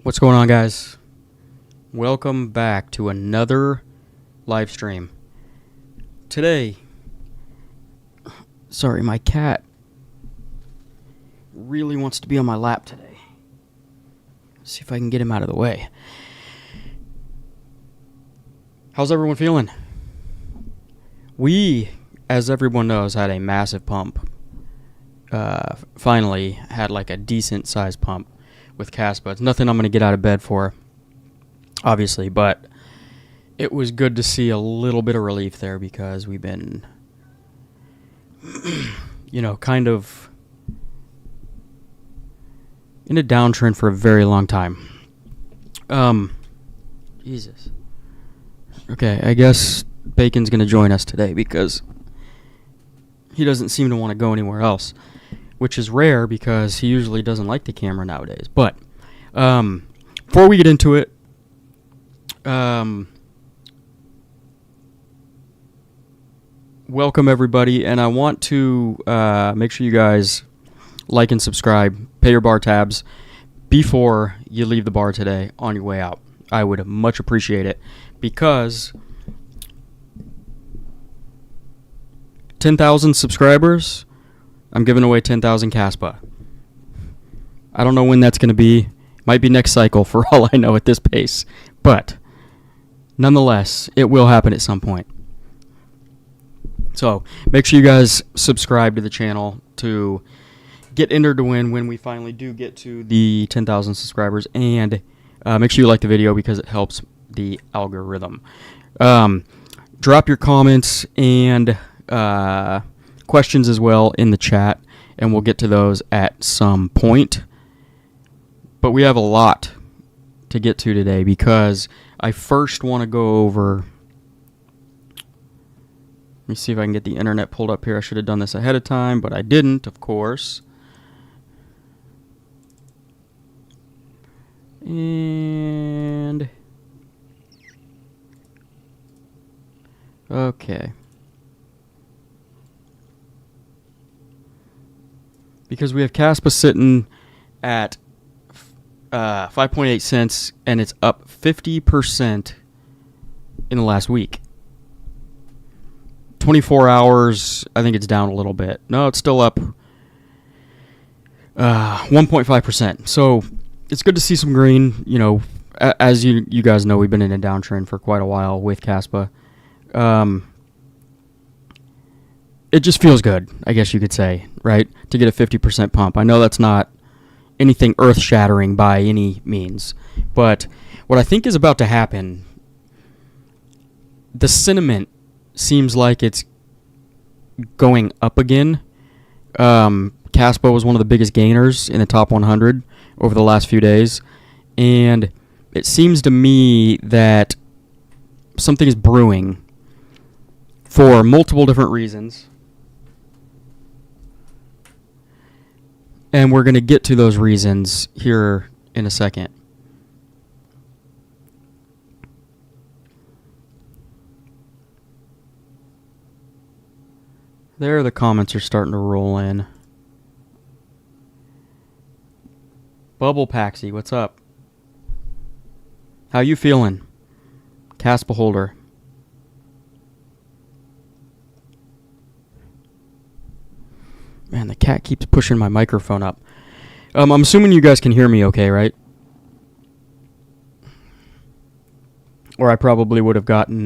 What's going on, guys? Welcome back to another live stream. Today, sorry, my cat really wants to be on my lap today. Let's see if I can get him out of the way. How's everyone feeling? We, as everyone knows, had a massive pump. Finally had like a decent sized pump with KASPA. It's nothing I'm going to get out of bed for, obviously, but it was good to see a little bit of relief there because we've been, kind of in a downtrend for a very long time. Jesus. Okay, I guess Bacon's going to join us today because he doesn't seem to want to go anywhere else, which is rare because he usually doesn't like the camera nowadays. But before we get into it, welcome everybody, and I want to make sure you guys like and subscribe, pay your bar tabs before you leave the bar today on your way out. I would much appreciate it because 10,000 subscribers, I'm giving away 10,000 KASPA. I don't know when that's going to be. Might be next cycle for all I know at this pace. But nonetheless, it will happen at some point. So make sure you guys subscribe to the channel to get entered to win when we finally do get to the 10,000 subscribers. And make sure you like the video because it helps the algorithm. Drop your comments and questions as well in the chat, and we'll get to those at some point. But we have a lot to get to today because I first want to go over. Let me see if I can get the internet pulled up here. I should have done this ahead of time, but I didn't, of course. And okay. Because we have KASPA sitting at 5.8 cents, and it's up 50% in the last week. 24 hours, I think it's down a little bit. No, it's still up 1.5%. So it's good to see some green. As you guys know, we've been in a downtrend for quite a while with KASPA. It just feels good, I guess you could say, right, to get a 50% pump. I know that's not anything earth-shattering by any means, but what I think is about to happen, the sentiment seems like it's going up again. KASPA was one of the biggest gainers in the top 100 over the last few days, and it seems to me that something is brewing for multiple different reasons. And we're going to get to those reasons here in a second. There, the comments are starting to roll in. Bubble Paxi, what's up? How you feeling? KASPA holder. Man, the cat keeps pushing my microphone up. I'm assuming you guys can hear me okay, right? Or I probably would have gotten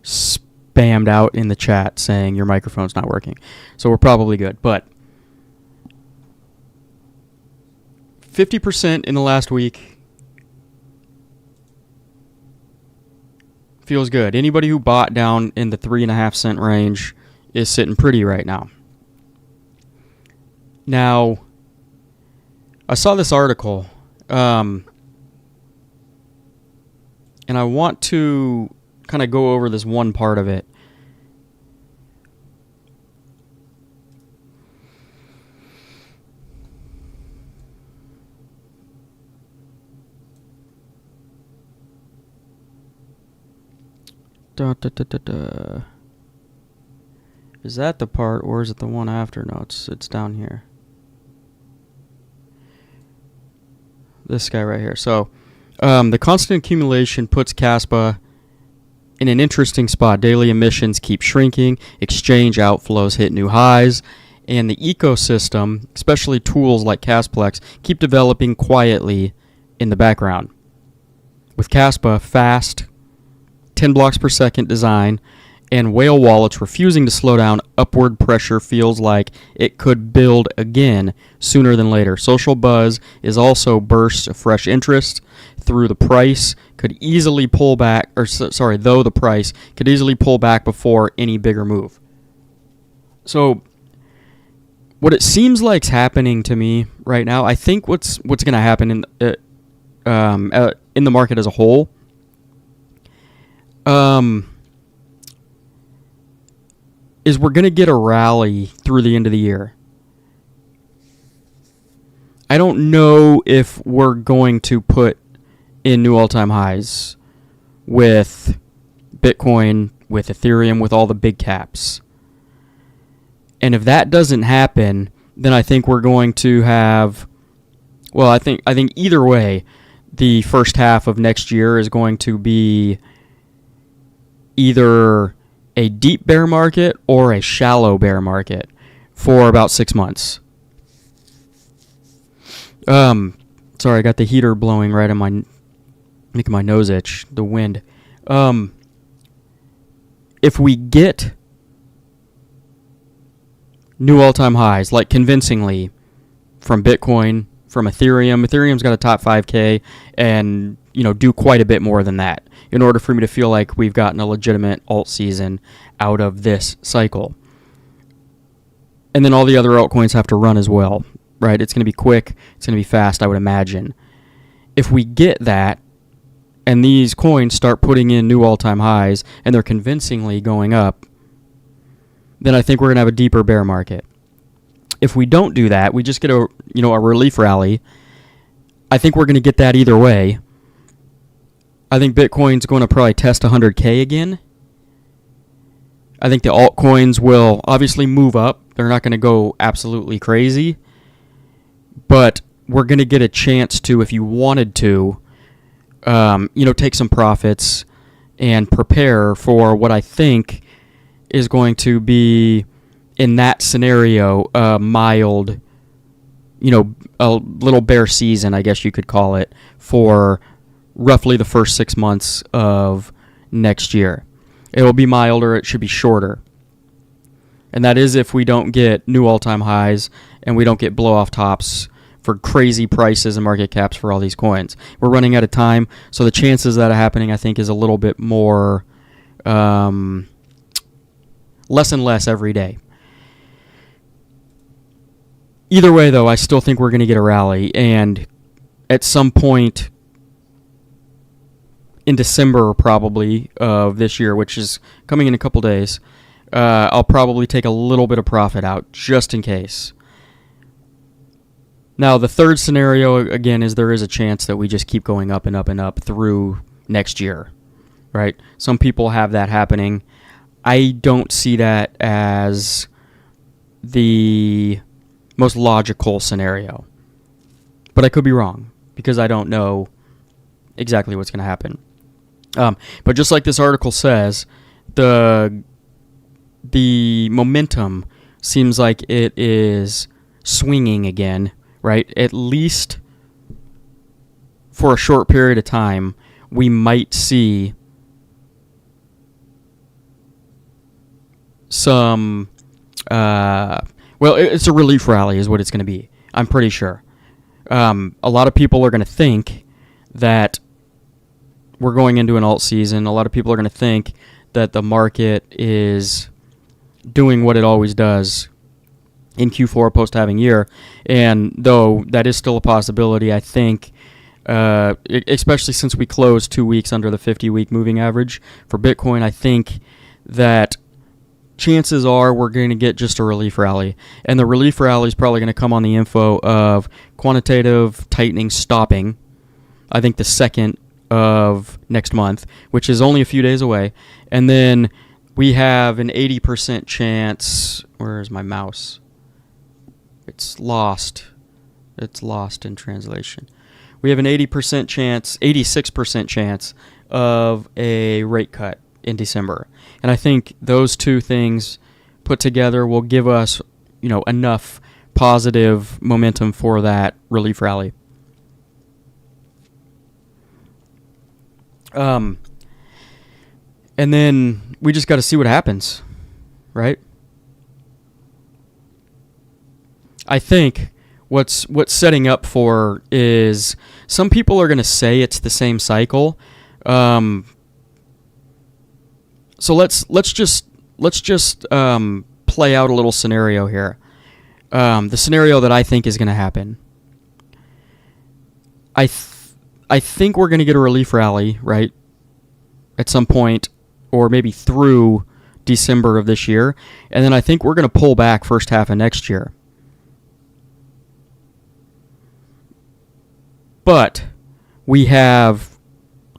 spammed out in the chat saying your microphone's not working. So we're probably good. But 50% in the last week feels good. Anybody who bought down in the 3.5 cent range is sitting pretty right now. Now, I saw this article, and I want to kind of go over this one part of it. Is that the part, or is it the one after? No, it's down here. this guy right here. So the constant accumulation puts KASPA in an interesting spot. Daily emissions keep shrinking, exchange outflows hit new highs, and the ecosystem, especially tools like Casplex, keep developing quietly in the background. With KASPA, fast, 10 blocks per second design, and whale wallets refusing to slow down, upward pressure feels like it could build again sooner than later. Social buzz is also bursts of fresh interest through the price could easily pull back, though the price could easily pull back before any bigger move. So what it seems like's happening to me right now, I think what's going to happen in the market as a whole, is we're going to get a rally through the end of the year. I don't know if we're going to put in new all-time highs with Bitcoin, with Ethereum, with all the big caps. And if that doesn't happen, then I think we're going to have, well, I think either way, the first half of next year is going to be either a deep bear market or a shallow bear market for about 6 months. Sorry, I got the heater blowing right on making my nose itch, the wind. If we get new all-time highs, like convincingly, from Bitcoin, from Ethereum's got a top 5K, and do quite a bit more than that in order for me to feel like we've gotten a legitimate alt season out of this cycle. And then all the other altcoins have to run as well, right? It's going to be quick, it's going to be fast, I would imagine. If we get that, and these coins start putting in new all-time highs, and they're convincingly going up, then I think we're going to have a deeper bear market. If we don't do that, we just get a relief rally. I think we're going to get that either way. I think Bitcoin's going to probably test 100K again. I think the altcoins will obviously move up. They're not going to go absolutely crazy. But we're going to get a chance to, if you wanted to, take some profits and prepare for what I think is going to be, in that scenario, a mild, a little bear season, I guess you could call it, for roughly the first 6 months of next year. It will be milder, it should be shorter. And that is if we don't get new all-time highs and we don't get blow-off tops for crazy prices and market caps for all these coins. We're running out of time, so the chances of that happening, I think, is a little bit more, less and less every day. Either way, though, I still think we're going to get a rally, and at some point in December, probably, of this year, which is coming in a couple days, I'll probably take a little bit of profit out, just in case. Now, the third scenario, again, is there is a chance that we just keep going up and up and up through next year, right? Some people have that happening. I don't see that as the most logical scenario. But I could be wrong, because I don't know exactly what's going to happen. But just like this article says, the momentum seems like it is swinging again, right? At least for a short period of time, we might see some, it's a relief rally is what it's going to be. I'm pretty sure. A lot of people are going to think that we're going into an alt season. A lot of people are going to think that the market is doing what it always does in Q4 post-halving year. And though that is still a possibility, I think, especially since we closed 2 weeks under the 50-week moving average for Bitcoin, I think that chances are we're going to get just a relief rally. And the relief rally is probably going to come on the info of quantitative tightening stopping, I think the 2nd of next month, which is only a few days away. And then we have an 80% chance. Where is my mouse? It's lost in translation. we have an 80% chance, 86% chance of a rate cut in December. And I think those two things put together will give us, enough positive momentum for that relief rally. And then we just got to see what happens, right? I think what's setting up for is some people are going to say it's the same cycle. So let's just play out a little scenario here. The scenario that I think is going to happen. I think we're going to get a relief rally, right, at some point, or maybe through December of this year, and then I think we're going to pull back first half of next year. But we have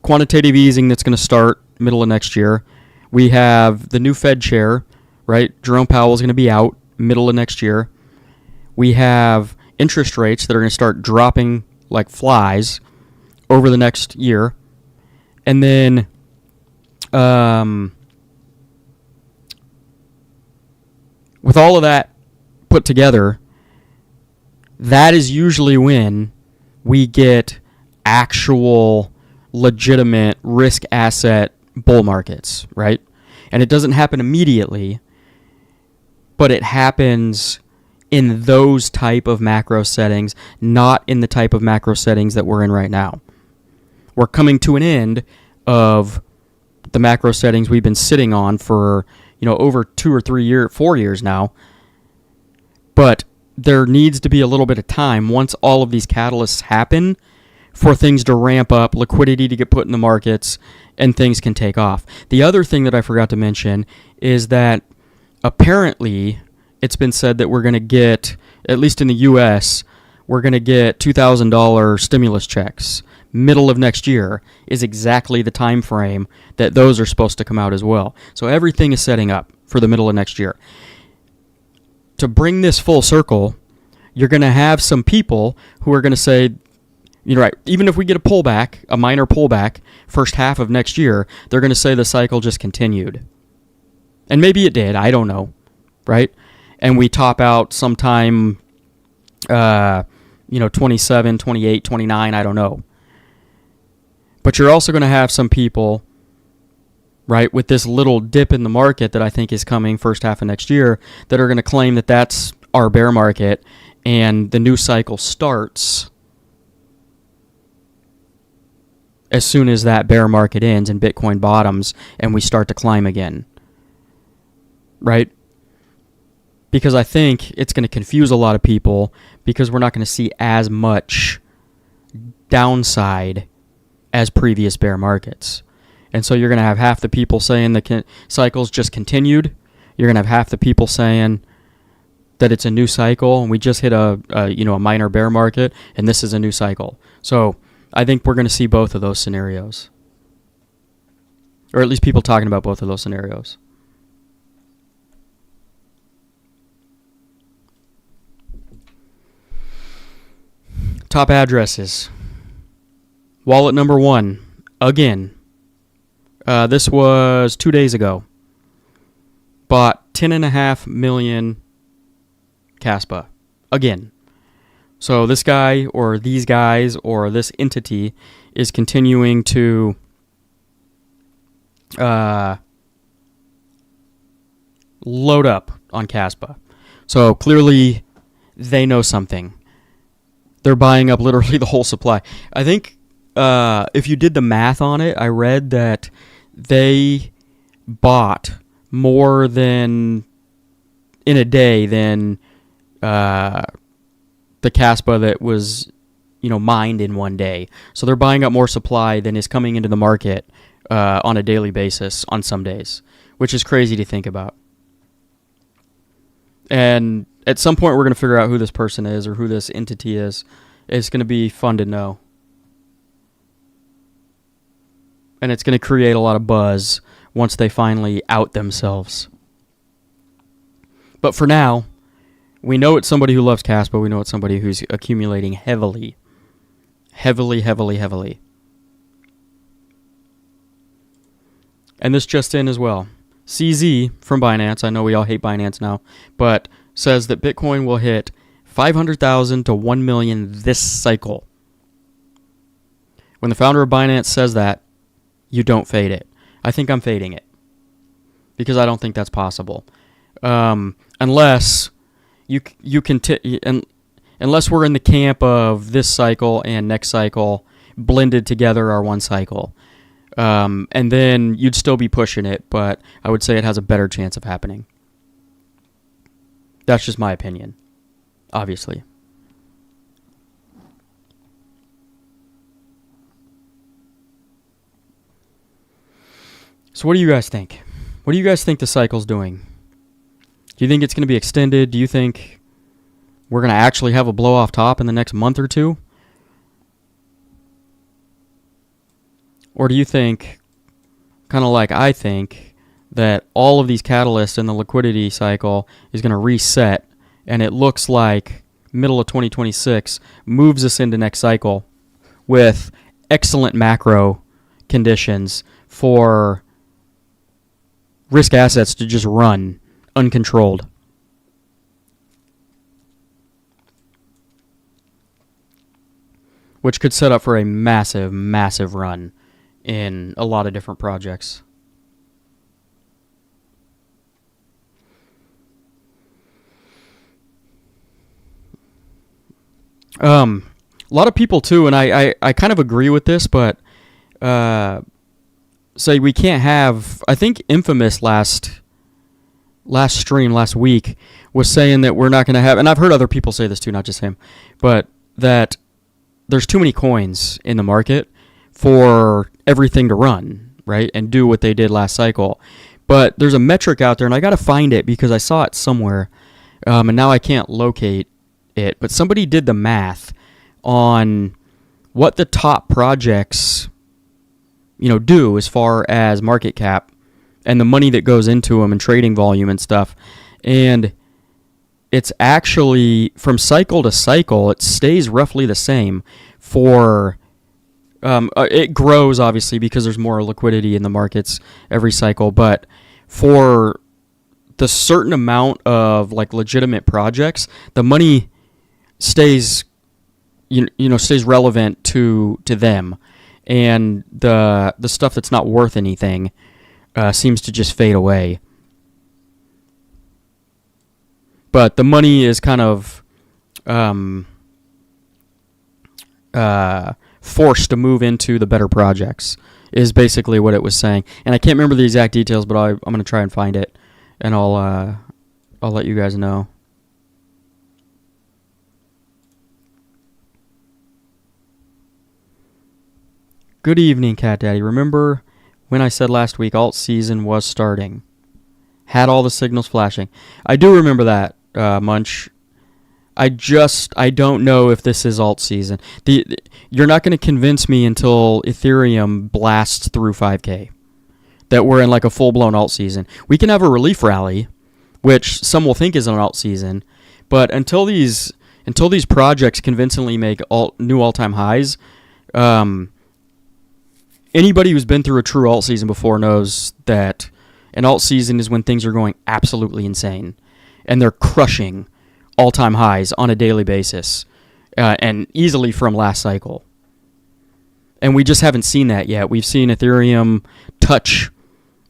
quantitative easing that's going to start middle of next year. We have the new Fed chair, right? Jerome Powell is going to be out middle of next year. We have interest rates that are going to start dropping like flies over the next year. And then with all of that put together, that is usually when we get actual legitimate risk asset bull markets, right? And it doesn't happen immediately, but it happens in those type of macro settings, not in the type of macro settings that we're in right now. We're coming to an end of the macro settings we've been sitting on for, over 2 or 4 years now. But there needs to be a little bit of time once all of these catalysts happen for things to ramp up, liquidity to get put in the markets, and things can take off. The other thing that I forgot to mention is that apparently it's been said that we're going to get, at least in the U.S., we're going to get $2,000 stimulus checks. Middle of next year is exactly the time frame that those are supposed to come out as well. So everything is setting up for the middle of next year. To bring this full circle, you're going to have some people who are going to say, right, even if we get a pullback, a minor pullback, first half of next year, they're going to say the cycle just continued. And maybe it did, I don't know, right? And we top out sometime, 27, 28, 29, I don't know. But you're also going to have some people, right, with this little dip in the market that I think is coming first half of next year, that are going to claim that that's our bear market and the new cycle starts as soon as that bear market ends and Bitcoin bottoms and we start to climb again, right? Because I think it's going to confuse a lot of people because we're not going to see as much downside as previous bear markets. And so you're going to have half the people saying the cycle's just continued. You're going to have half the people saying that it's a new cycle and we just hit a minor bear market and this is a new cycle. So I think we're going to see both of those scenarios. Or at least people talking about both of those scenarios. Top addresses. Wallet number 1. Again. This was 2 days ago. Bought 10.5 million KASPA. Again. So this guy or these guys or this entity is continuing to load up on KASPA. So clearly they know something. They're buying up literally the whole supply. I think if you did the math on it, I read that they bought more than in a day than the KASPA that was, mined in one day. So they're buying up more supply than is coming into the market on a daily basis on some days, which is crazy to think about. And at some point we're going to figure out who this person is or who this entity is. It's going to be fun to know. And it's going to create a lot of buzz once they finally out themselves. But for now, we know it's somebody who loves KASPA. We know it's somebody who's accumulating heavily. Heavily, heavily, heavily. And this just in as well. CZ from Binance, I know we all hate Binance now, but says that Bitcoin will hit 500,000 to 1 million this cycle. When the founder of Binance says that, you don't fade it. I think I'm fading it because I don't think that's possible. Unless unless we're in the camp of this cycle and next cycle blended together are one cycle. And then you'd still be pushing it, but I would say it has a better chance of happening. That's just my opinion, obviously. So what do you guys think? What do you guys think the cycle's doing? Do you think it's going to be extended? Do you think we're going to actually have a blow off top in the next month or two? Or do you think, kind of like I think, that all of these catalysts in the liquidity cycle is going to reset, and it looks like middle of 2026 moves us into next cycle with excellent macro conditions for risk assets to just run uncontrolled? Which could set up for a massive, massive run in a lot of different projects. A lot of people too, and I kind of agree with this, but say we can't have. I think Infamous last week was saying that we're not going to have, and I've heard other people say this too, not just him, but that there's too many coins in the market for everything to run, right, and do what they did last cycle. But there's a metric out there, and I got to find it because I saw it somewhere, and now I can't locate it. But somebody did the math on what the top projects, do as far as market cap and the money that goes into them and trading volume and stuff. And it's actually, from cycle to cycle, it stays roughly the same for... it grows, obviously, because there's more liquidity in the markets every cycle. But for the certain amount of legitimate projects, the money stays, stays relevant to them, and the stuff that's not worth anything seems to just fade away. But the money is kind of forced to move into the better projects, is basically what it was saying. And I can't remember the exact details, but I'm going to try and find it, and I'll let you guys know. Good evening, Cat Daddy. Remember when I said last week alt season was starting? Had all the signals flashing. I do remember that, Munch. I don't know if this is alt season. You're not going to convince me until Ethereum blasts through 5K that we're in a full-blown alt season. We can have a relief rally, which some will think is an alt season, but until these projects convincingly make new all-time highs, anybody who's been through a true alt season before knows that an alt season is when things are going absolutely insane, and they're crushing all-time highs on a daily basis, and easily from last cycle. And we just haven't seen that yet. We've seen Ethereum touch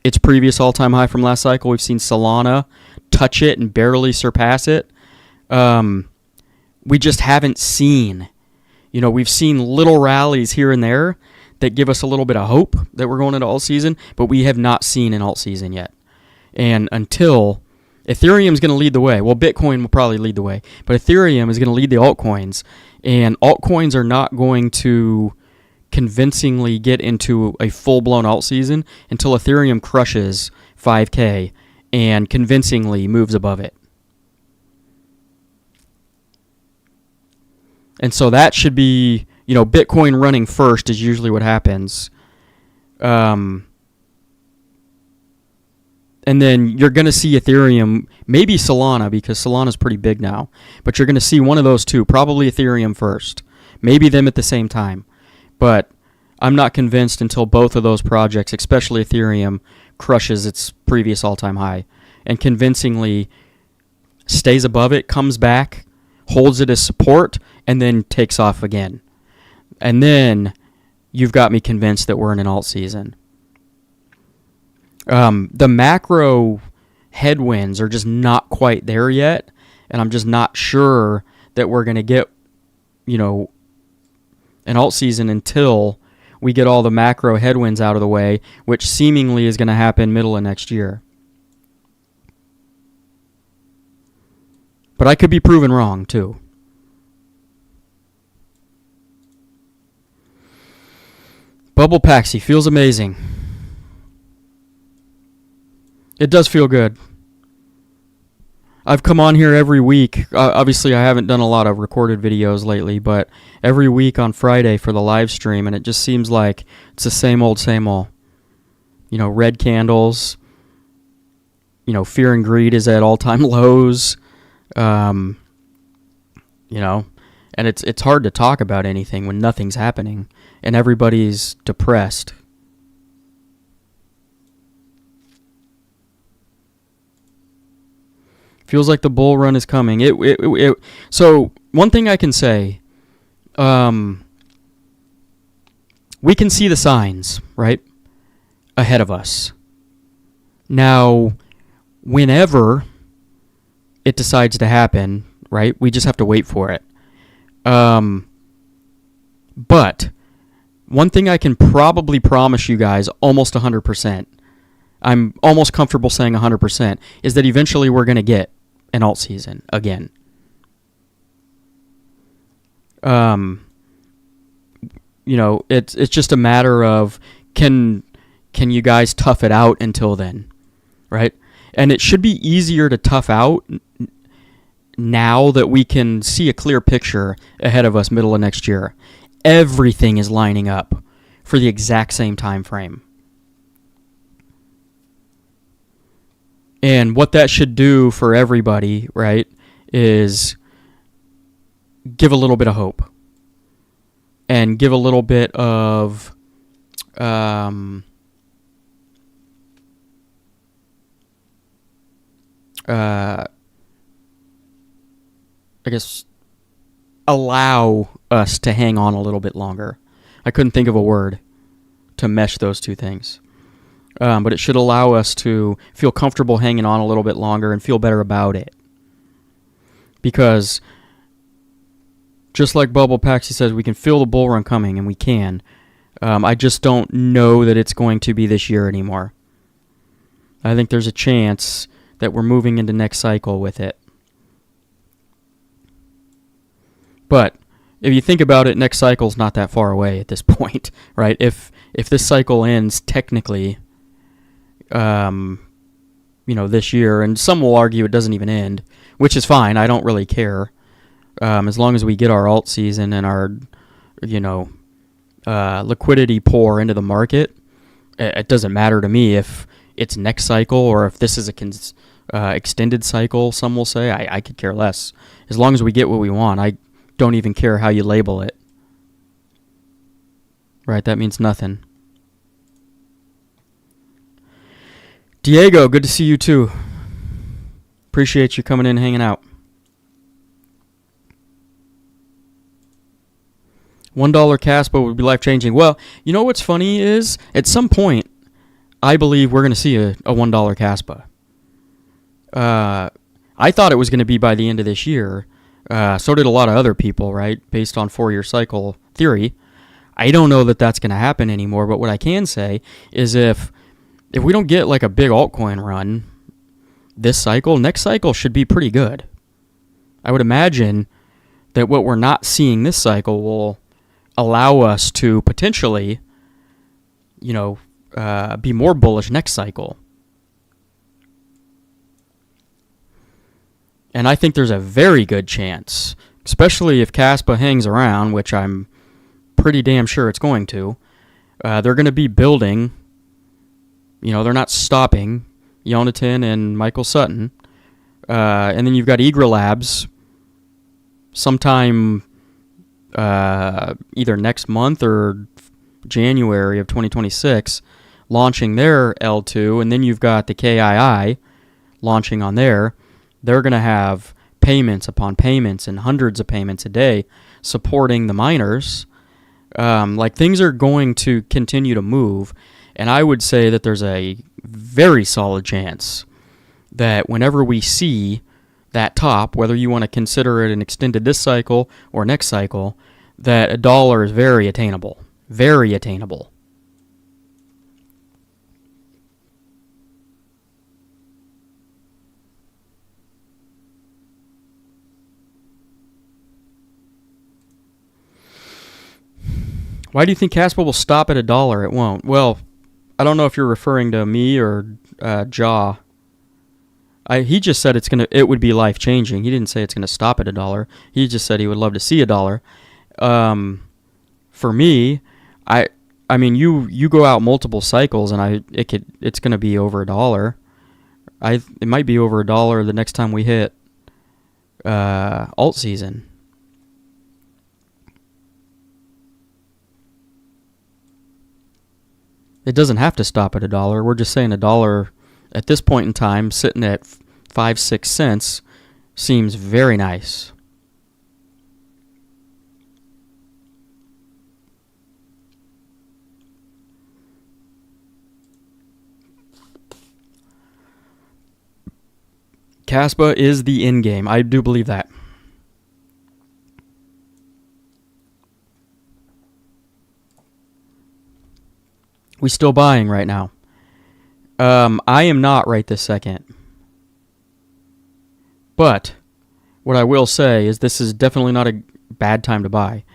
its previous all-time high from last cycle. We've seen Solana touch it and barely surpass it. We just haven't seen, we've seen little rallies here and there that give us a little bit of hope that we're going into alt season, but we have not seen an alt season yet. And until Ethereum's going to lead the way. Well, Bitcoin will probably lead the way, but Ethereum is going to lead the altcoins, and altcoins are not going to convincingly get into a full-blown alt season until Ethereum crushes 5K and convincingly moves above it. And so that should be, Bitcoin running first is usually what happens. And then you're going to see Ethereum, maybe Solana, because Solana's pretty big now. But you're going to see one of those two, probably Ethereum first. maybe them at the same time. But I'm not convinced until both of those projects, especially Ethereum, crushes its previous all-time high and convincingly stays above it, comes back, holds it as support, and then takes off again. And then you've got me convinced that we're in an alt season. The macro headwinds are just not quite there yet, and I'm just not sure that we're going to get, an alt season until we get all the macro headwinds out of the way, which seemingly is going to happen middle of next year. But I could be proven wrong, too. Bubble Paxi feels amazing. It does feel good. I've come on here every week. Obviously, I haven't done a lot of recorded videos lately, but every week on Friday for the live stream, and it just seems like it's the same old, same old. Red candles. Fear and greed is at all-time lows. And it's hard to talk about anything when nothing's happening and everybody's depressed. Feels like the bull run is coming. So one thing I can say, we can see the signs, right, ahead of us. Now, whenever it decides to happen, right, we just have to wait for it. But one thing I can probably promise you guys almost 100%, I'm almost comfortable saying 100%, is that eventually we're going to get an alt season again. It's just a matter of can you guys tough it out until then, right? And it should be easier to tough out now that we can see a clear picture ahead of us middle of next year. Everything is lining up for the exact same time frame. And what that should do for everybody, right, is give a little bit of hope. And give a little bit of allow us to hang on a little bit longer. I couldn't think of a word to mesh those two things. But it should allow us to feel comfortable hanging on a little bit longer and feel better about it. Because just like Bubble Paxi says, we can feel the bull run coming, and we can. I just don't know that it's going to be this year anymore. I think there's a chance that we're moving into next cycle with it. But if you think about it, next cycle's not that far away at this point, right? If this cycle ends technically, this year, and some will argue it doesn't even end, which is fine. I don't really care. As long as we get our alt season and our, liquidity pour into the market, it doesn't matter to me if it's next cycle or if this is a extended cycle, some will say. I could care less. As long as we get what we want, I don't even care how you label it. Right, that means nothing. Diego, good to see you too. Appreciate you coming in and hanging out. $1 KASPA would be life-changing. Well, you know what's funny is, at some point, I believe we're going to see a $1 KASPA. I thought it was going to be by the end of this year. So did a lot of other people, right, based on four-year cycle theory. I don't know that that's going to happen anymore, but what I can say is if we don't get like a big altcoin run this cycle, next cycle should be pretty good. I would imagine that what we're not seeing this cycle will allow us to potentially, be more bullish next cycle. And I think there's a very good chance, especially if KASPA hangs around, which I'm pretty damn sure it's going to. They're going to be building. They're not stopping. Jonathan and Michael Sutton. And then you've got Egra Labs sometime either next month or January of 2026, launching their L2, and then you've got the KII launching on there. They're going to have payments upon payments and hundreds of payments a day supporting the miners. Like, things are going to continue to move, and I would say that there's a very solid chance that whenever we see that top, whether you want to consider it an extended this cycle or next cycle, that $1 is very attainable. Very attainable. Why do you think KASPA will stop at $1? It won't. Well, I don't know if you're referring to me or Jaw. He just said it would be life changing. He didn't say it's gonna stop at $1. He just said he would love to see $1. For me, I mean you go out multiple cycles and it's gonna be over $1. It might be over $1 the next time we hit alt season. It doesn't have to stop at $1. We're just saying $1 at this point in time, sitting at 5-6 cents, seems very nice. KASPA is the end game. I do believe that. We still buying right now. I am not right this second. But what I will say is this is definitely not a bad time to buy.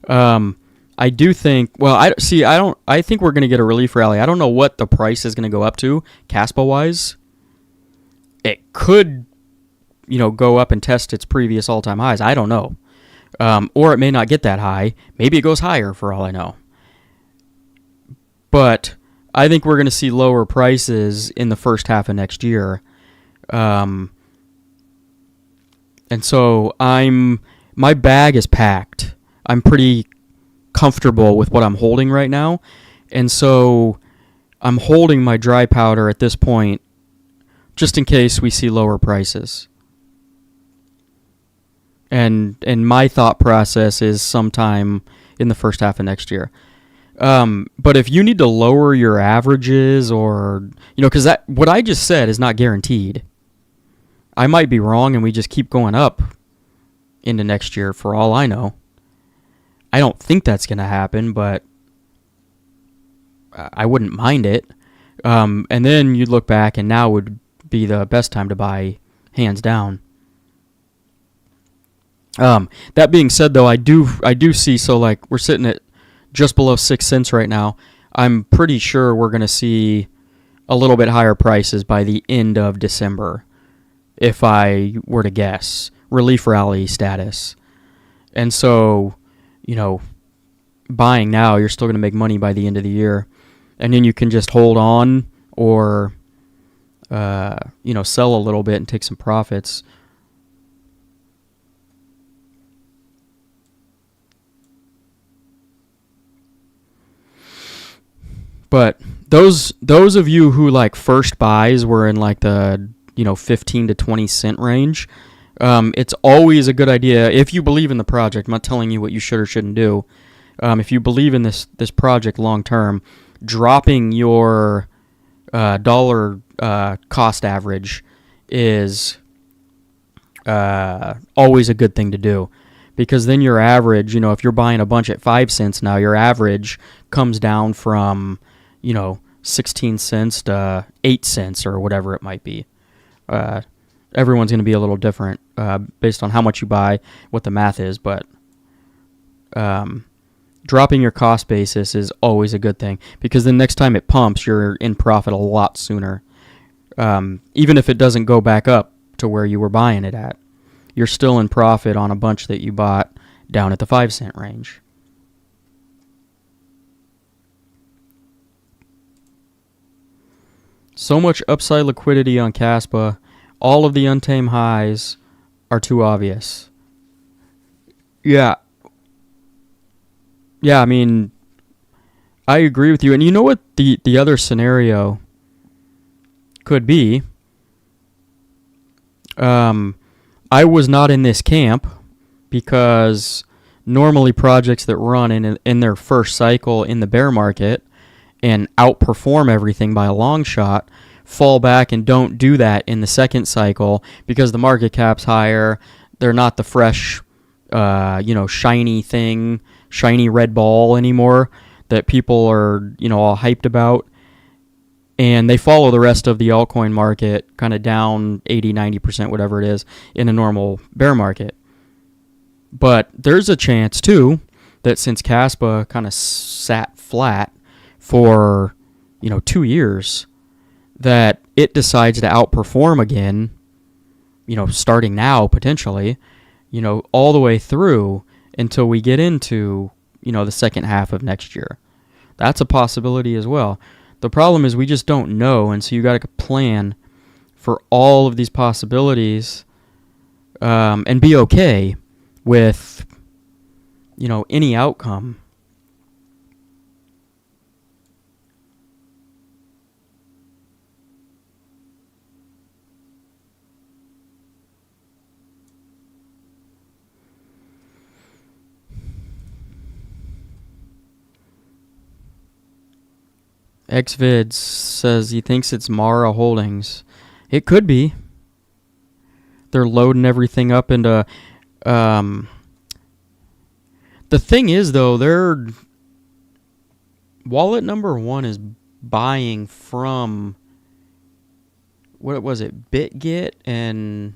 I do think, well, I think we're going to get a relief rally. I don't know what the price is going to go up to KASPA wise. It could, go up and test its previous all-time highs. I don't know. Or it may not get that high. Maybe it goes higher for all I know. But I think we're going to see lower prices in the first half of next year. And so my bag is packed. I'm pretty comfortable with what I'm holding right now. And so I'm holding my dry powder at this point just in case we see lower prices. And my thought process is sometime in the first half of next year. But if you need to lower your averages or, because what I just said is not guaranteed. I might be wrong and we just keep going up into next year for all I know. I don't think that's going to happen, but I wouldn't mind it. And then you'd look back and now would be the best time to buy, hands down. That being said, though, I do see, so like we're sitting at just below 6 cents right now. I'm pretty sure we're going to see a little bit higher prices by the end of December, if I were to guess. Relief rally status. And so, buying now, you're still going to make money by the end of the year. And then you can just hold on or, sell a little bit and take some profits. But those of you who like first buys were in like the 15 to 20 cent range, it's always a good idea if you believe in the project. I'm not telling you what you should or shouldn't do. If you believe in this project long term, dropping your dollar cost average is always a good thing to do. Because then your average, if you're buying a bunch at 5 cents now, your average comes down from 16 cents to 8 cents or whatever it might be. Everyone's going to be a little different based on how much you buy, what the math is, but dropping your cost basis is always a good thing because the next time it pumps, you're in profit a lot sooner. Even if it doesn't go back up to where you were buying it at, you're still in profit on a bunch that you bought down at the 5 cent range. So much upside liquidity on KASPA. All of the untamed highs are too obvious. Yeah. Yeah, I mean, I agree with you. And you know what the other scenario could be? Um, I was not in this camp because normally projects that run in their first cycle in the bear market and outperform everything by a long shot fall back and don't do that in the second cycle because the market cap's higher. They're not the fresh, shiny thing, shiny red ball anymore that people are, all hyped about. And they follow the rest of the altcoin market kind of down 80, 90%, whatever it is, in a normal bear market. But there's a chance, too, that since KASPA kind of sat flat for, 2 years, that it decides to outperform again, starting now, potentially, all the way through until we get into, the second half of next year. That's a possibility as well. The problem is we just don't know, and so you got to plan for all of these possibilities and be okay with, any outcome. XVids says he thinks it's Mara Holdings. It could be. They're loading everything up into... the thing is, though, their wallet number one is buying from... What was it? BitGet and...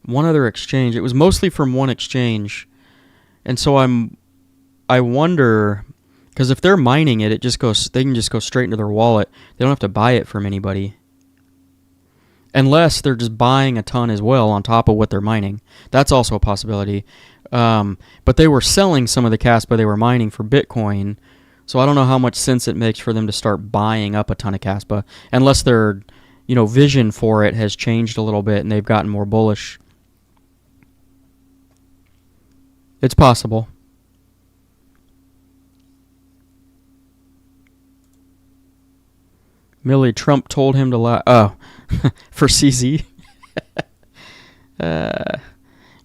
one other exchange. It was mostly from one exchange. And so I wonder... Because if they're mining it, they can just go straight into their wallet. They don't have to buy it from anybody. Unless they're just buying a ton as well on top of what they're mining. That's also a possibility. But they were selling some of the KASPA they were mining for Bitcoin. So I don't know how much sense it makes for them to start buying up a ton of KASPA. Unless their vision for it has changed a little bit and they've gotten more bullish. It's possible. Millie, Trump told him to lie. Oh, for CZ.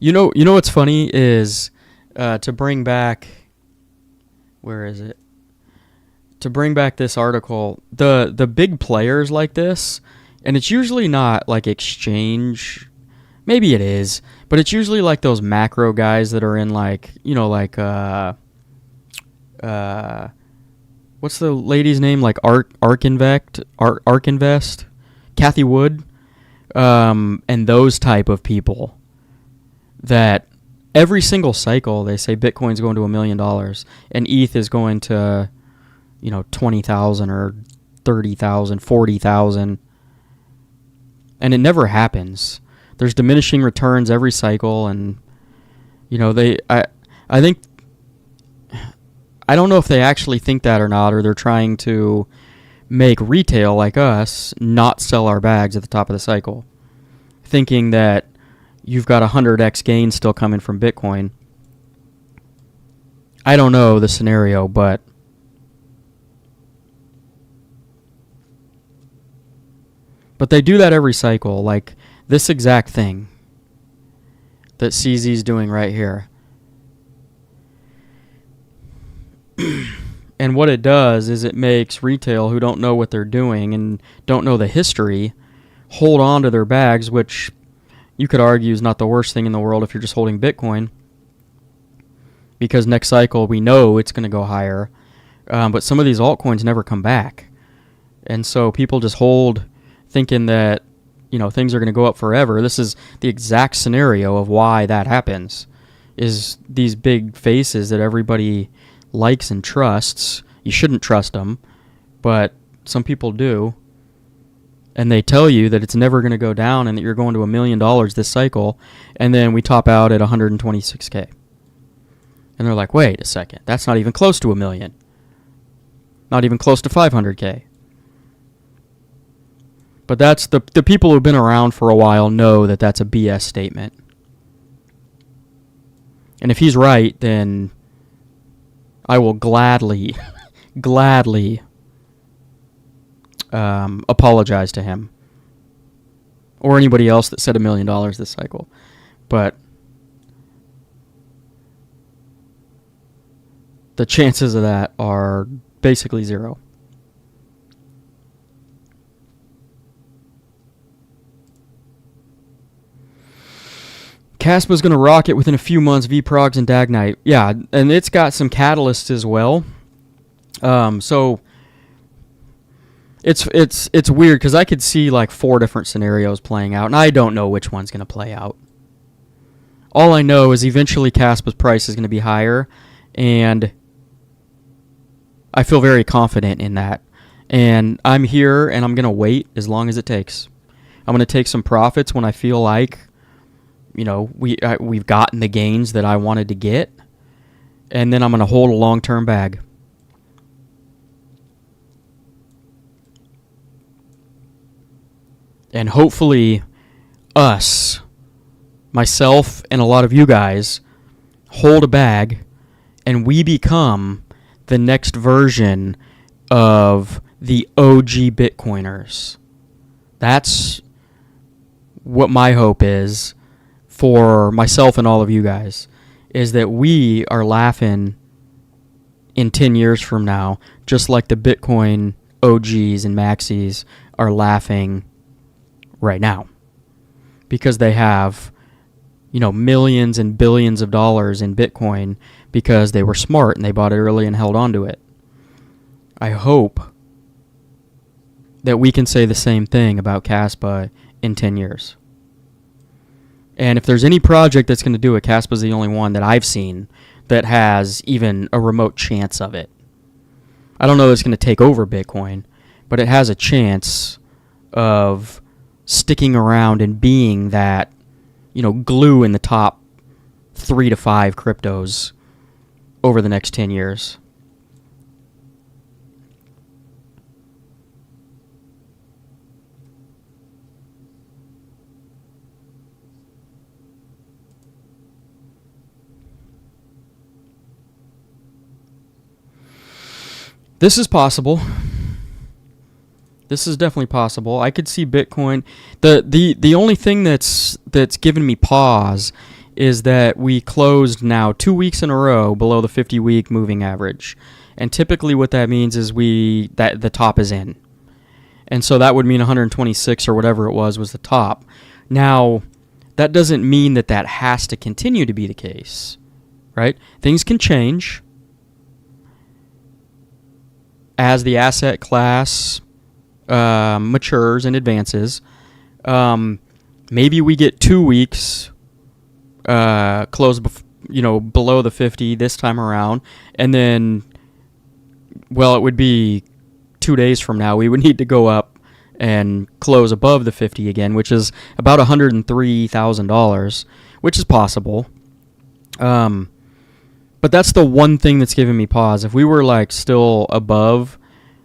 You know what's funny is to bring back. Where is it? To bring back this article, the big players like this, and it's usually not like exchange. Maybe it is, but it's usually like those macro guys that are in what's the lady's name? Like Ark Invest, Kathy Wood, and those type of people that every single cycle they say Bitcoin's going to $1 million and ETH is going to, 20,000 or 30,000, 40,000, and it never happens. There's diminishing returns every cycle, and I think. I don't know if they actually think that or not, or they're trying to make retail like us not sell our bags at the top of the cycle, thinking that you've got 100x gain still coming from Bitcoin. I don't know the scenario, but they do that every cycle, like this exact thing that CZ's doing right here. And what it does is it makes retail who don't know what they're doing and don't know the history hold on to their bags, which you could argue is not the worst thing in the world if you're just holding Bitcoin, because next cycle we know it's going to go higher. But some of these altcoins never come back. And so people just hold thinking that, things are going to go up forever. This is the exact scenario of why that happens, is these big faces that everybody likes and trusts. You shouldn't trust them, but some people do. And they tell you that it's never going to go down and that you're going to $1 million this cycle, and then we top out at 126K. And they're like, wait a second, that's not even close to $1 million. Not even close to 500K. But that's the people who've been around for a while know that that's a BS statement. And if he's right, then I will gladly, gladly apologize to him or anybody else that said $1 million this cycle. But the chances of that are basically zero. KASPA's going to rock it within a few months, VProgs and Dagnite. Yeah, and it's got some catalysts as well. So it's weird because I could see like 4 different scenarios playing out, and I don't know which one's going to play out. All I know is eventually KASPA's price is going to be higher, and I feel very confident in that. And I'm here, and I'm going to wait as long as it takes. I'm going to take some profits when I feel like, we've gotten the gains that I wanted to get, and then I'm going to hold a long-term bag. And hopefully us, myself and a lot of you guys, hold a bag, and we become the next version of the OG Bitcoiners. That's what my hope is for myself and all of you guys, is that we are laughing in 10 years from now, just like the Bitcoin OGs and maxis are laughing right now, because they have, millions and billions of dollars in Bitcoin because they were smart and they bought it early and held on to it. I hope that we can say the same thing about KASPA in 10 years. And if there's any project that's going to do it, KASPA's the only one that I've seen that has even a remote chance of it. I don't know if it's going to take over Bitcoin, but it has a chance of sticking around and being that, glue in the top 3 to 5 cryptos over the next 10 years. This is possible. This is definitely possible. I could see Bitcoin. The only thing that's given me pause is that we closed now 2 weeks in a row below the 50-week moving average. And typically what that means is that the top is in. And so that would mean 126 or whatever it was the top. Now, that doesn't mean that has to continue to be the case, right? Things can change as the asset class matures and advances. Maybe we get 2 weeks close, below the 50 this time around, and then, it would be 2 days from now we would need to go up and close above the 50 again, which is about $103,000, which is possible. But that's the one thing that's giving me pause. If we were still above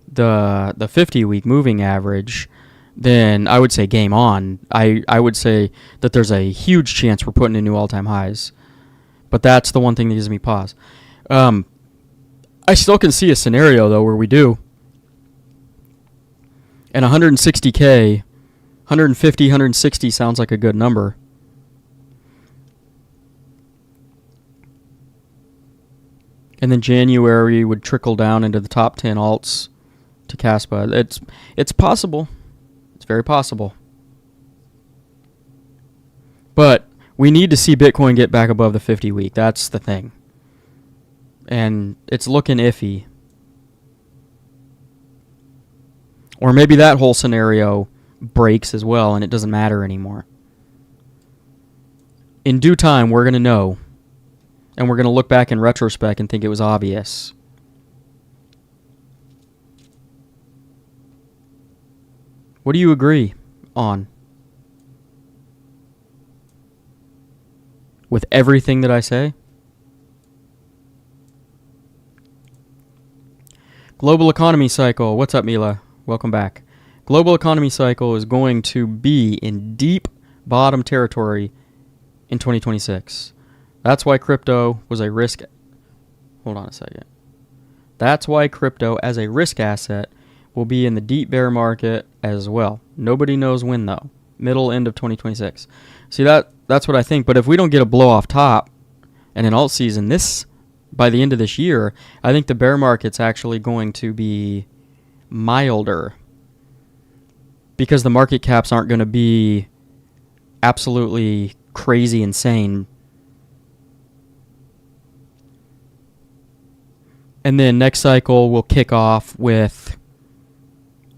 the 50-week moving average, then I would say game on. I would say that there's a huge chance we're putting in new all-time highs. But that's the one thing that gives me pause. I still can see a scenario, though, where we do. And 160K, 150, 160 sounds like a good number. And then January would trickle down into the top 10 alts to KASPA. It's possible. It's very possible. But we need to see Bitcoin get back above the 50-week. That's the thing. And it's looking iffy. Or maybe that whole scenario breaks as well and it doesn't matter anymore. In due time, we're going to know. And we're going to look back in retrospect and think it was obvious. What do you agree on? With everything that I say? Global economy cycle. What's up, Mila? Welcome back. Global economy cycle is going to be in deep bottom territory in 2026. That's why crypto was a risk. Hold on a second. That's why crypto as a risk asset will be in the deep bear market as well. Nobody knows when, though. End of 2026. See, that's what I think. But if we don't get a blow off top and an alt season by the end of this year, I think the bear market's actually going to be milder because the market caps aren't going to be absolutely crazy insane. And then next cycle will kick off with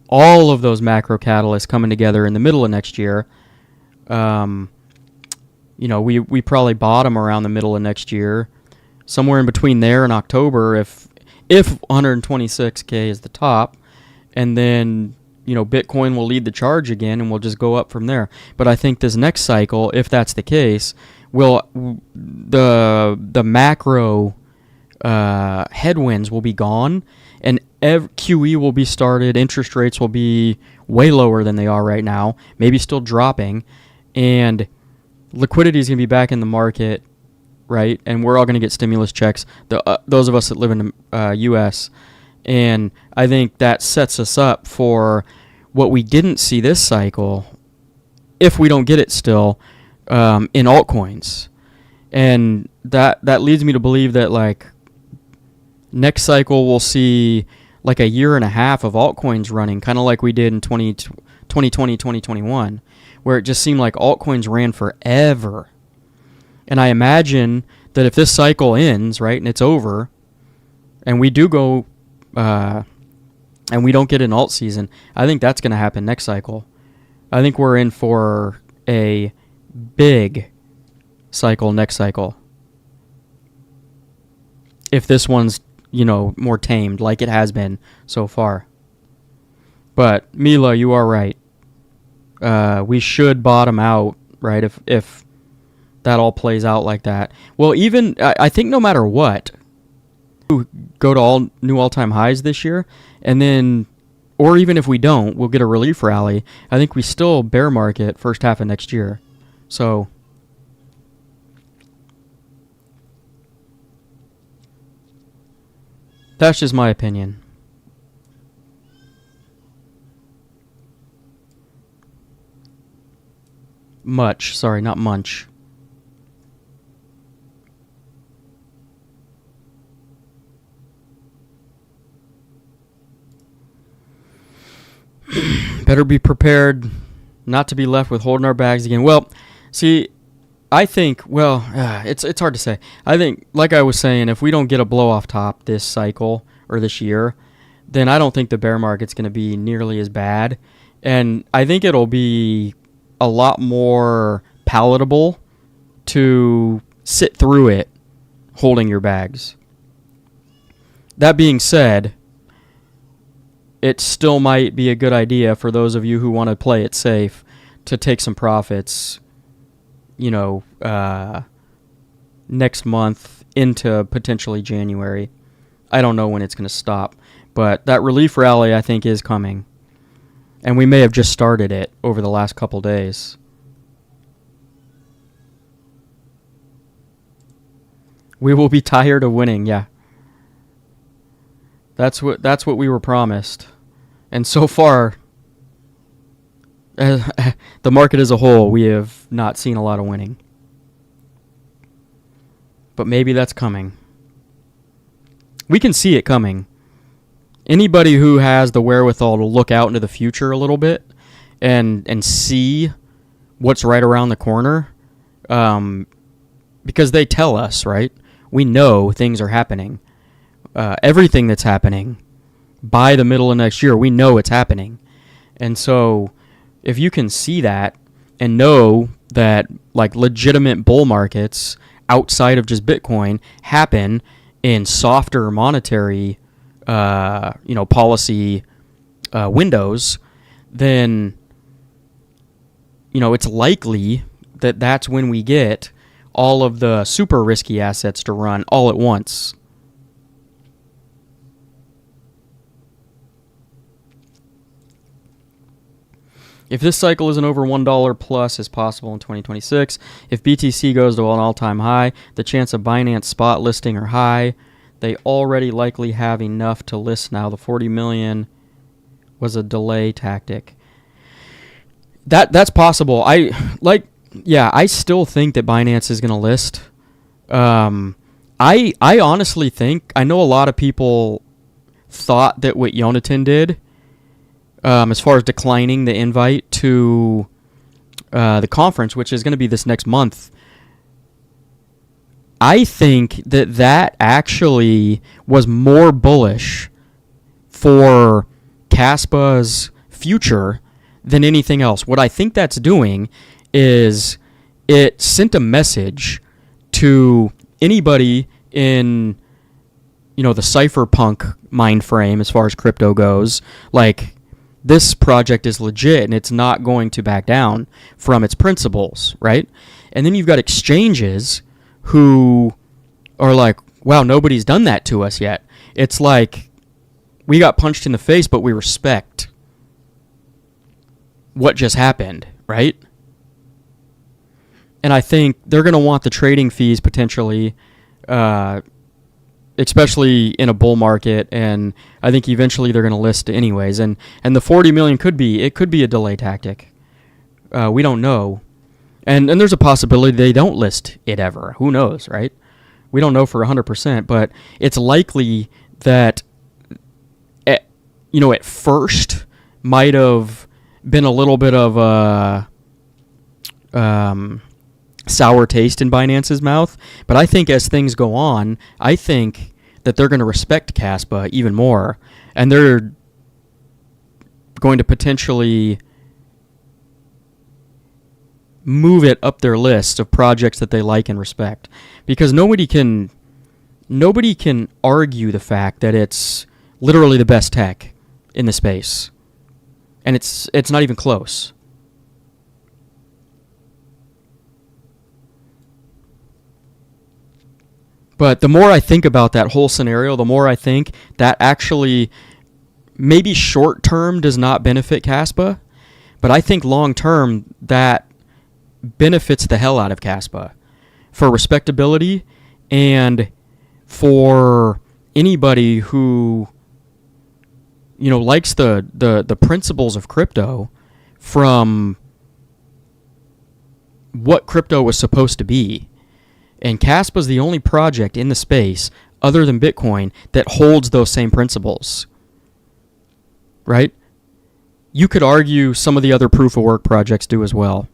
all of those macro catalysts coming together in the middle of next year. We probably bottom around the middle of next year. Somewhere in between there and October if 126K is the top. And then, Bitcoin will lead the charge again and we'll just go up from there. But I think this next cycle, if that's the case, the macro headwinds will be gone and QE will be started. Interest rates will be way lower than they are right now, maybe still dropping, and liquidity is going to be back in the market, right? And we're all going to get stimulus checks, those of us that live in the U.S., and I think that sets us up for what we didn't see this cycle, if we don't get it still, in altcoins. And that leads me to believe that, like, next cycle we'll see like a year and a half of altcoins running, kind of like we did in 2020, 2021, where it just seemed like altcoins ran forever. And I imagine that if this cycle ends, right, and it's over, and we do go, and we don't get an alt season, I think that's going to happen next cycle. I think we're in for a big cycle next cycle. If this one's, more tamed like it has been so far. But Mila, you are right. We should bottom out, right? If that all plays out like that. Well, even I think no matter what, go to all new all-time highs this year, and then, or even if we don't, we'll get a relief rally. I think we still bear market first half of next year. So that's just my opinion. Not munch. Better be prepared not to be left with holding our bags again. Well, see, I think, it's hard to say. I think, like I was saying, if we don't get a blow off top this cycle or this year, then I don't think the bear market's going to be nearly as bad. And I think it'll be a lot more palatable to sit through it holding your bags. That being said, it still might be a good idea for those of you who want to play it safe to take some profits, next month into potentially January. I don't know when it's going to stop, but that relief rally I think is coming. And we may have just started it over the last couple days. We will be tired of winning, yeah. That's what we were promised. And so far, the market as a whole, we have not seen a lot of winning. But maybe that's coming. We can see it coming. Anybody who has the wherewithal to look out into the future a little bit and see what's right around the corner, because they tell us, right? We know things are happening. Everything that's happening by the middle of next year, we know it's happening. And so if you can see that and know that like legitimate bull markets outside of just Bitcoin happen in softer monetary policy windows, then it's likely that that's when we get all of the super risky assets to run all at once. If this cycle isn't over $1 plus is possible in 2026. If BTC goes to an all-time high, the chance of Binance spot listing are high. They already likely have enough to list now. The 40 million was a delay tactic. That's possible. I still think that Binance is going to list. I honestly think, I know a lot of people thought that what Jonathan did, as far as declining the invite to the conference, which is going to be this next month, I think that actually was more bullish for KASPA's future than anything else. What I think that's doing is it sent a message to anybody in, the cypherpunk mind frame as far as crypto goes, like, this project is legit and it's not going to back down from its principles, right? And then you've got exchanges who are like, wow, nobody's done that to us yet. It's like we got punched in the face, but we respect what just happened, right? And I think they're going to want the trading fees potentially, especially in a bull market, and I think eventually they're going to list anyways. And the 40 million could be a delay tactic. We don't know. And there's a possibility they don't list it ever. Who knows, right? We don't know for 100%, but it's likely that at first might have been a little bit of a sour taste in Binance's mouth. But I think as things go on, I think that they're going to respect KASPA even more, and they're going to potentially move it up their list of projects that they like and respect, because nobody can argue the fact that it's literally the best tech in the space, and it's not even close. But the more I think about that whole scenario, the more I think that actually maybe short term does not benefit KASPA, but I think long term that benefits the hell out of KASPA for respectability and for anybody who likes the principles of crypto from what crypto was supposed to be. And KASPA is the only project in the space other than Bitcoin that holds those same principles, right? You could argue some of the other proof of work projects do as well.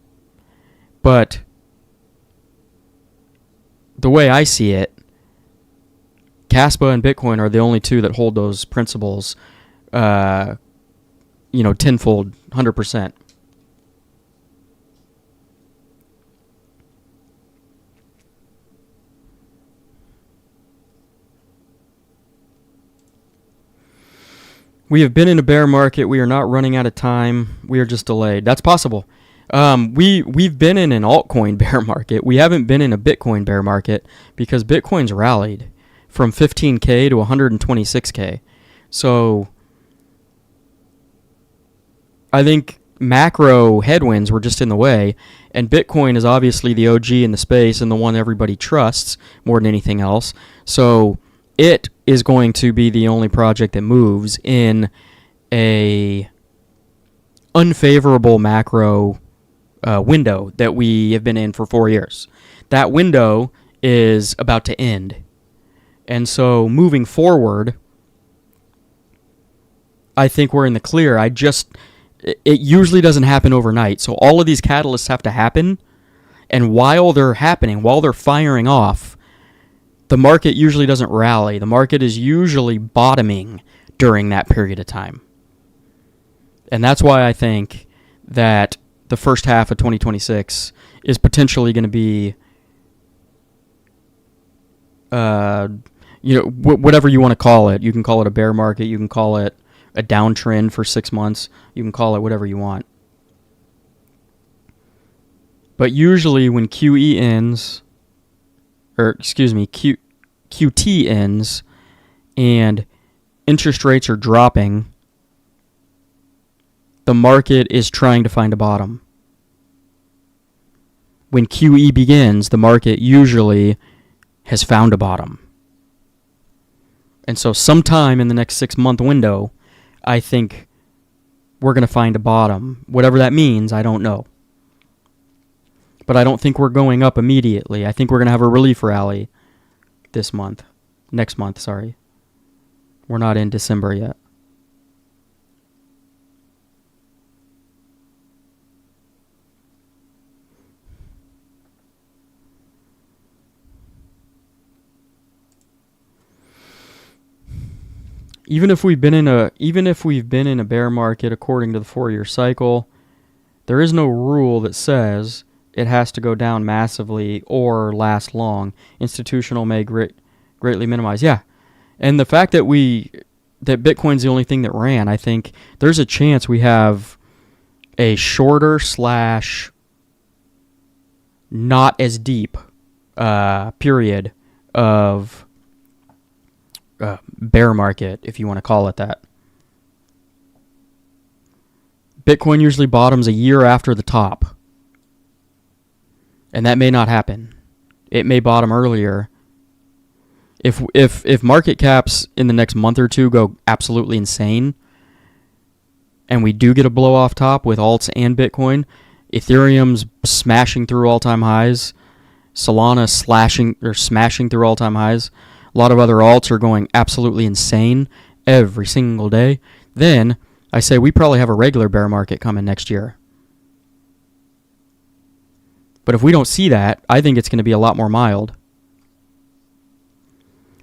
But the way I see it, KASPA and Bitcoin are the only two that hold those principles, tenfold, 100%. We have been in a bear market. We are not running out of time. We are just delayed. That's possible. We've been in an altcoin bear market. We haven't been in a Bitcoin bear market because Bitcoin's rallied from 15K to 126K. So I think macro headwinds were just in the way, and Bitcoin is obviously the OG in the space and the one everybody trusts more than anything else. So it is going to be the only project that moves in a unfavorable macro window that we have been in for 4 years. That window is about to end. And so moving forward, I think we're in the clear. It usually doesn't happen overnight. So all of these catalysts have to happen. And while they're happening, while they're firing off, the market usually doesn't rally. The market is usually bottoming during that period of time. And that's why I think that the first half of 2026 is potentially going to be, whatever you want to call it. You can call it a bear market. You can call it a downtrend for 6 months. You can call it whatever you want. But usually when QT ends and interest rates are dropping, the market is trying to find a bottom. When QE begins, the market usually has found a bottom. And so sometime in the next 6-month window, I think we're going to find a bottom. Whatever that means, I don't know. But I don't think we're going up immediately. I think we're going to have a relief rally next month, sorry. We're not in December yet. Even if we've been in a bear market according to the 4-year cycle, there is no rule that says it has to go down massively or last long. Institutional may greatly minimize. Yeah. And the fact that Bitcoin's the only thing that ran, I think there's a chance we have a shorter / not as deep period of bear market, if you want to call it that. Bitcoin usually bottoms a year after the top. And that may not happen. It may bottom earlier. If market caps in the next month or two go absolutely insane, and we do get a blow off top with alts and Bitcoin, Ethereum's smashing through all-time highs, Solana smashing through all-time highs, a lot of other alts are going absolutely insane every single day, then I say we probably have a regular bear market coming next year. But if we don't see that, I think it's going to be a lot more mild.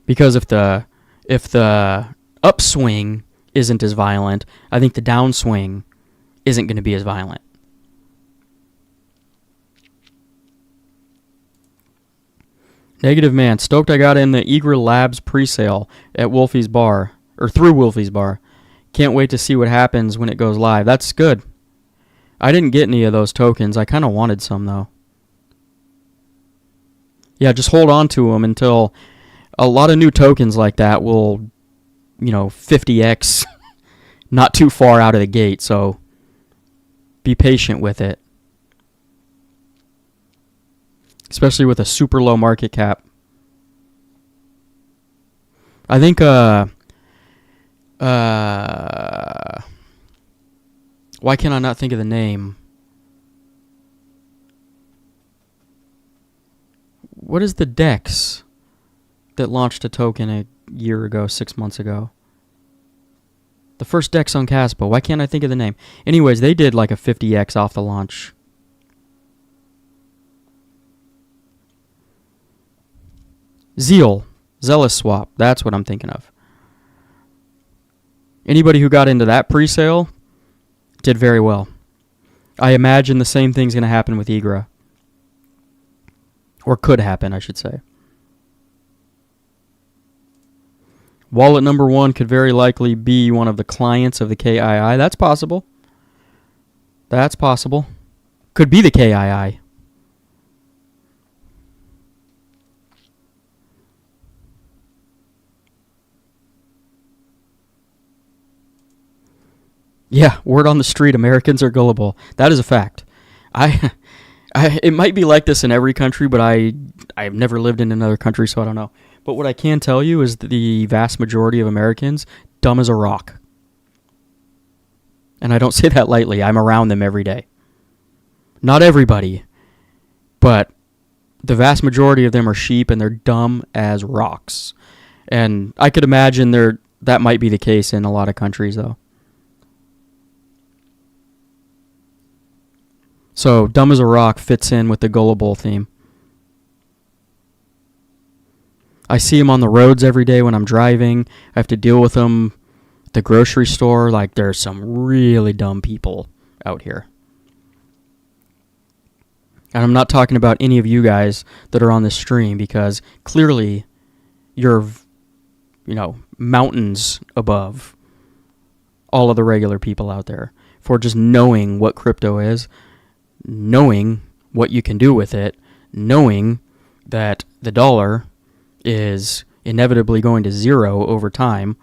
Because if the upswing isn't as violent, I think the downswing isn't going to be as violent. Negative Man, stoked I got in the Eager Labs pre-sale at Wolfie's Bar, or through Wolfie's Bar. Can't wait to see what happens when it goes live. That's good. I didn't get any of those tokens. I kind of wanted some, though. Yeah, just hold on to them until a lot of new tokens like that will, 50x not too far out of the gate, so be patient with it. Especially with a super low market cap. I think why can I not think of the name? What is the DEX that launched a token a year ago, 6 months ago? The first DEX on KASPA. Why can't I think of the name? Anyways, they did like a 50x off the launch. Zealous Swap. That's what I'm thinking of. Anybody who got into that pre-sale did very well. I imagine the same thing's going to happen with Egra. Or could happen, I should say. Wallet number 1 could very likely be one of the clients of the KII. That's possible. That's possible. Could be the KII. Yeah, word on the street, Americans are gullible. That is a fact. It might be like this in every country, but I've never lived in another country, so I don't know. But what I can tell you is that the vast majority of Americans, dumb as a rock. And I don't say that lightly. I'm around them every day. Not everybody, but the vast majority of them are sheep, and they're dumb as rocks. And I could imagine that might be the case in a lot of countries, though. So, dumb as a rock fits in with the gullible theme. I see them on the roads every day when I'm driving. I have to deal with them at the grocery store. Like, there's some really dumb people out here. And I'm not talking about any of you guys that are on this stream, because clearly you're, mountains above all of the regular people out there for just knowing what crypto is, knowing what you can do with it, knowing that the dollar is inevitably going to zero over time,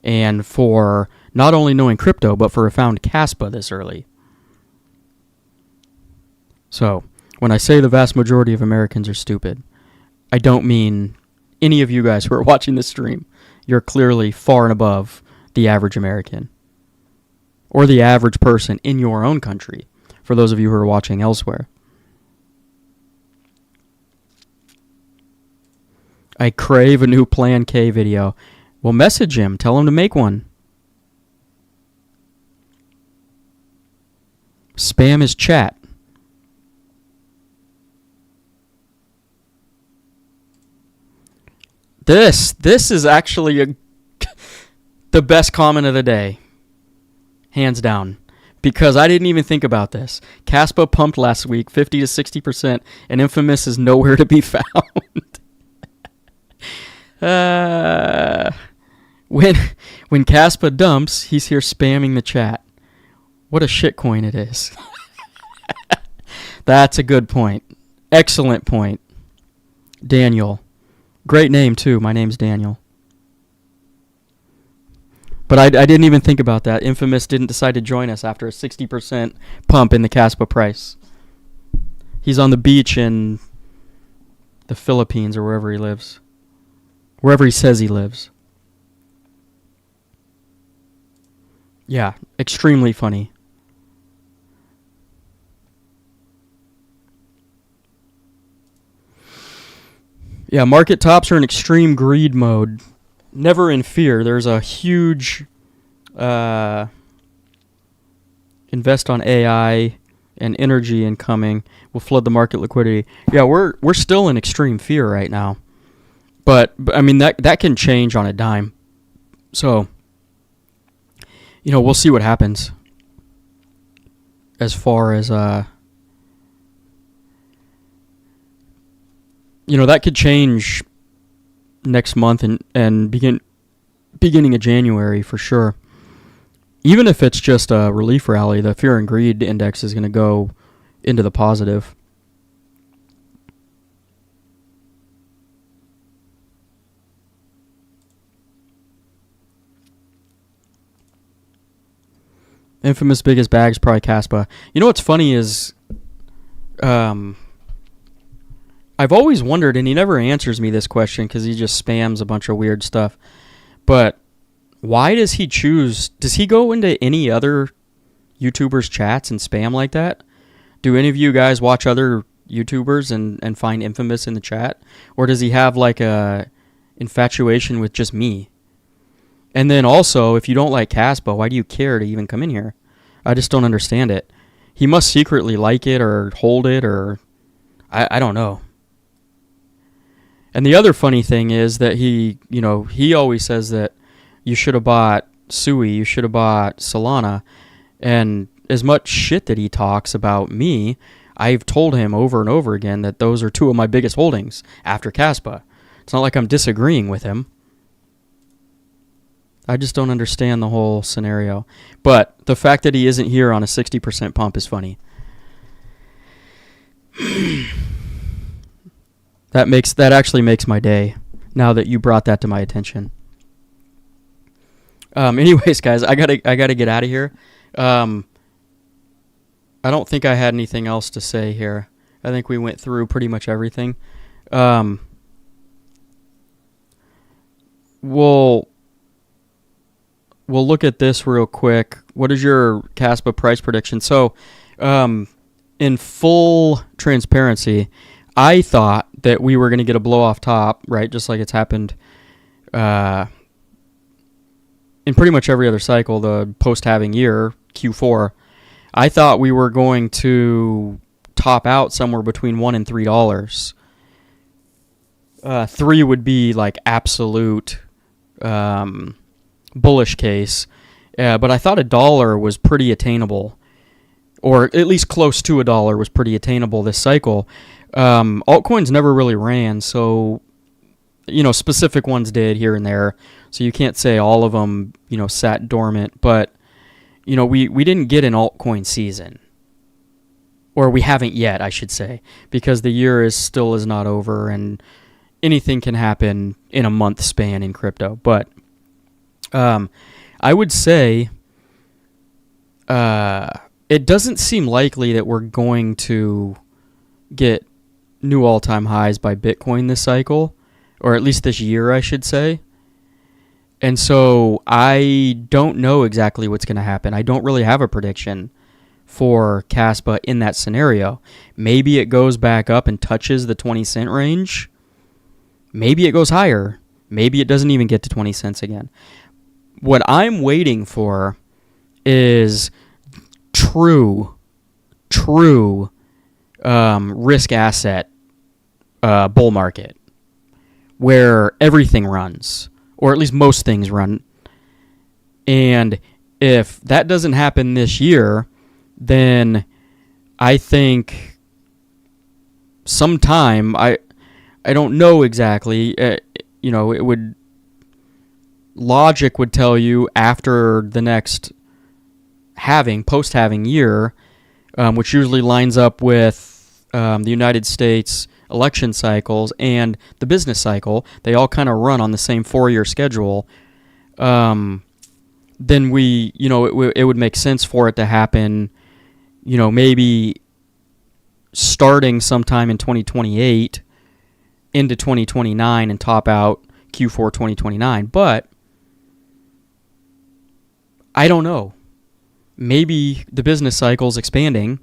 and for not only knowing crypto, but for a found KASPA this early. So, when I say the vast majority of Americans are stupid, I don't mean any of you guys who are watching this stream. You're clearly far and above the average American or the average person in your own country, for those of you who are watching elsewhere. I crave a new Plan K video. Well, message him. Tell him to make one. Spam his chat. This is actually the best comment of the day. Hands down. Because I didn't even think about this. KASPA pumped last week 50 to 60%, and Infamous is nowhere to be found. When KASPA dumps, he's here spamming the chat. What a shitcoin it is. That's a good point. Excellent point. Daniel. Great name, too. My name's Daniel. But I didn't even think about that. Infamous didn't decide to join us after a 60% pump in the KASPA price. He's on the beach in the Philippines or wherever he lives. Wherever he says he lives. Yeah, extremely funny. Yeah, market tops are in extreme greed mode. Never in fear. There's a huge invest on AI and energy incoming will flood the market liquidity. Yeah, we're still in extreme fear right now. But I mean that can change on a dime. So, we'll see what happens. As far as that could change next month and beginning of January for sure. Even if it's just a relief rally, the fear and greed index is going to go into the positive. Infamous biggest bags, probably KASPA. You know what's funny is, I've always wondered, and he never answers me this question because he just spams a bunch of weird stuff. But why does he choose? Does he go into any other YouTubers' chats and spam like that? Do any of you guys watch other YouTubers and find Infamous in the chat, or does he have like a infatuation with just me? And then also, if you don't like KASPA, why do you care to even come in here? I just don't understand it. He must secretly like it or hold it, or I don't know. And the other funny thing is that he always says that you should have bought Sui, you should have bought Solana. And as much shit that he talks about me, I've told him over and over again that those are two of my biggest holdings after KASPA. It's not like I'm disagreeing with him. I just don't understand the whole scenario. But the fact that he isn't here on a 60% pump is funny. That actually makes my day, now that you brought that to my attention. Anyways, guys, I gotta get out of here. I don't think I had anything else to say here. I think we went through pretty much everything. We'll look at this real quick. What is your KASPA price prediction? So, in full transparency, I thought that we were going to get a blow off top, right? Just like it's happened in pretty much every other cycle, the post-halving year, Q4. I thought we were going to top out somewhere between $1 and $3. 3 would be like absolute bullish case, but I thought $1 was pretty attainable, or at least close to $1 was pretty attainable this cycle. Altcoins never really ran, so specific ones did here and there, so you can't say all of them sat dormant, but we didn't get an altcoin season, or we haven't yet, I should say, because the year is not over, and anything can happen in a month span in crypto. But I I would say it doesn't seem likely that we're going to get new all-time highs by Bitcoin this cycle, or at least this year, I should say. And so I don't know exactly what's going to happen. I don't really have a prediction for KASPA in that scenario. Maybe it goes back up and touches the 20 cent range. Maybe it goes higher. Maybe it doesn't even get to 20 cents again. What I'm waiting for is true risk asset bull market where everything runs, or at least most things run. And if that doesn't happen this year, then I think sometime, I don't know exactly, logic would tell you after the next post-halving year, which usually lines up with the United States election cycles and the business cycle. They all kind of run on the same 4-year schedule. Then it would make sense for it to happen, maybe starting sometime in 2028 into 2029 and top out Q4 2029. But I don't know. Maybe the business cycle's expanding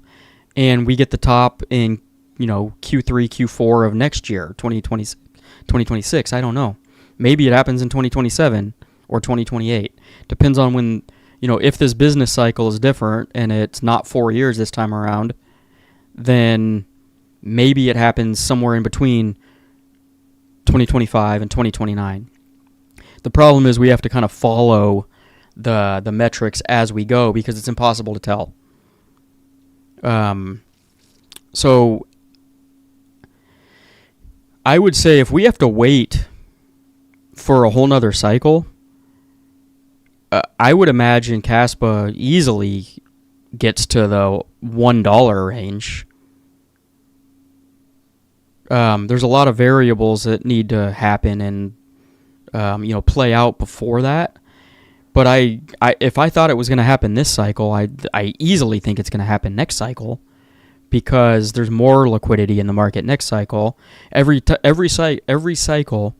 and we get the top in, Q3, Q4 of next year, 2026. I don't know. Maybe it happens in 2027 or 2028. Depends on when, if this business cycle is different and it's not 4 years this time around, then maybe it happens somewhere in between 2025 and 2029. The problem is we have to kind of follow the metrics as we go because it's impossible to tell. So I would say if we have to wait for a whole nother cycle, I would imagine KASPA easily gets to the $1 range. There's a lot of variables that need to happen and play out before that. But if I thought it was going to happen this cycle, I easily think it's going to happen next cycle because there's more liquidity in the market next cycle. Every cycle,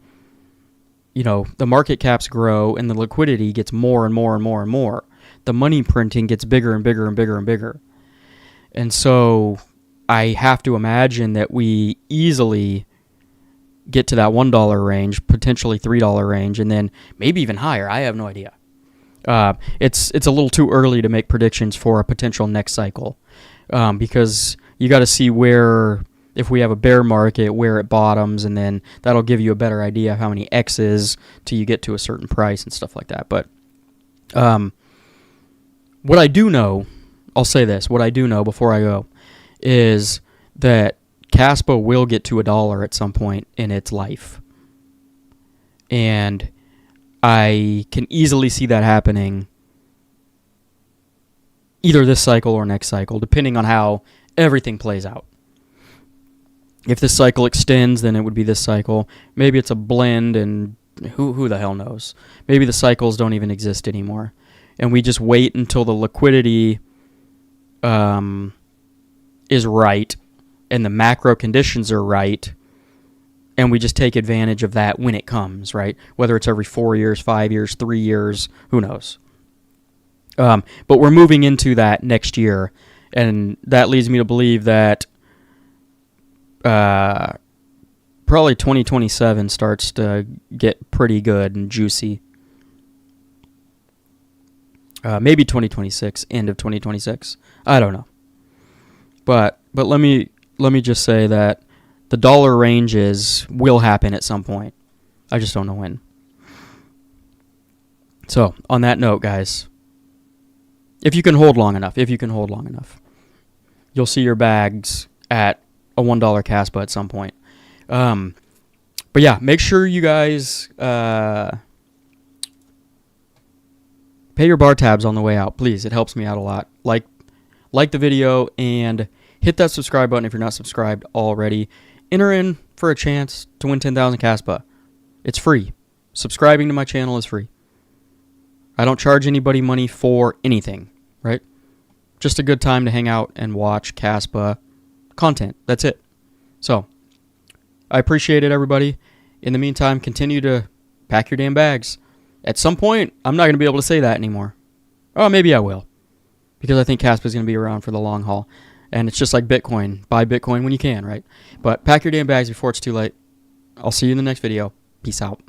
the market caps grow and the liquidity gets more and more and more and more. The money printing gets bigger and bigger and bigger and bigger. And so I have to imagine that we easily get to that $1 range, potentially $3 range, and then maybe even higher. I have no idea. It's a little too early to make predictions for a potential next cycle because you got to see where, if we have a bear market, where it bottoms, and then that'll give you a better idea of how many X's till you get to a certain price and stuff like that. But what I do know, I'll say this, what I do know before I go is that KASPA will get to $1 at some point in its life. And I can easily see that happening either this cycle or next cycle, depending on how everything plays out. If this cycle extends, then it would be this cycle. Maybe it's a blend, and who the hell knows? Maybe the cycles don't even exist anymore. And we just wait until the liquidity is right and the macro conditions are right, and we just take advantage of that when it comes, right? Whether it's every 4 years, 5 years, 3 years, who knows? But we're moving into that next year, and that leads me to believe that probably 2027 starts to get pretty good and juicy. Maybe 2026, end of 2026. I don't know. But let me just say that the dollar ranges will happen at some point. I just don't know when. So, on that note, guys, if you can hold long enough, you'll see your bags at a $1 KASPA at some point. But yeah, make sure you guys pay your bar tabs on the way out, please. It helps me out a lot. Like the video and hit that subscribe button if you're not subscribed already. Enter in for a chance to win 10,000 KASPA. It's free. Subscribing to my channel is free. I don't charge anybody money for anything, right? Just a good time to hang out and watch KASPA content. That's it. So, I appreciate it, everybody. In the meantime, continue to pack your damn bags. At some point, I'm not going to be able to say that anymore. Oh, maybe I will. Because I think KASPA is going to be around for the long haul. And it's just like Bitcoin. Buy Bitcoin when you can, right? But pack your damn bags before it's too late. I'll see you in the next video. Peace out.